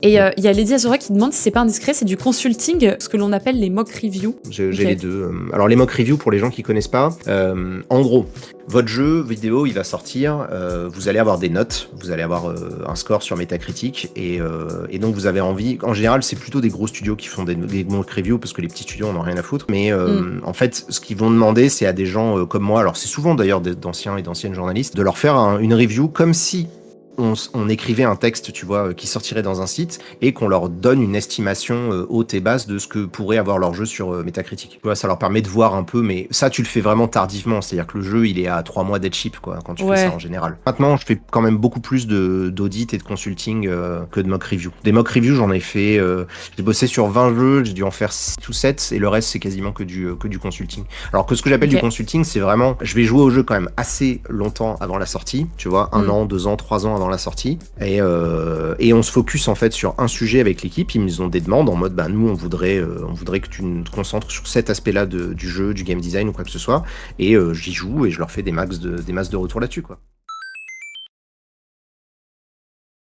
Et il y a Lady Azura qui demande si c'est pas indiscret, c'est du consulting, ce que l'on appelle les mock reviews. J'ai Ok. les deux. Alors les mock reviews, pour les gens qui connaissent pas, en gros, votre jeu vidéo, il va sortir, vous allez avoir des notes, vous allez avoir un score sur Metacritic, et donc vous avez envie, en général c'est plutôt des gros studios qui font des mock reviews, parce que les petits studios on en a rien à foutre, mais en fait ce qu'ils vont demander c'est à des gens comme moi, alors c'est souvent d'ailleurs d'anciens et d'anciennes journalistes, de leur faire une review comme si on écrivait un texte, tu vois, qui sortirait dans un site et qu'on leur donne une estimation haute et basse de ce que pourrait avoir leur jeu sur Metacritic. Tu vois, ça leur permet de voir un peu, mais ça, tu le fais vraiment tardivement. C'est-à-dire que le jeu, il est à 3 mois d'être ship, quoi, quand tu fais ça en général. Maintenant, je fais quand même beaucoup plus d'audit et de consulting que de mock review. Des mock reviews, j'en ai fait, j'ai bossé sur 20 jeux, j'ai dû en faire 6 ou 7, et le reste, c'est quasiment que du consulting. Alors que ce que j'appelle du consulting, c'est vraiment, je vais jouer au jeu quand même assez longtemps avant la sortie, tu vois, 1 an, 2 ans, 3 ans avant la sortie, et on se focus en fait sur un sujet avec l'équipe. Ils nous ont des demandes en mode bah nous on voudrait que tu te concentres sur cet aspect-là du jeu, du game design ou quoi que ce soit, et j'y joue et je leur fais des masses de retour là-dessus, quoi.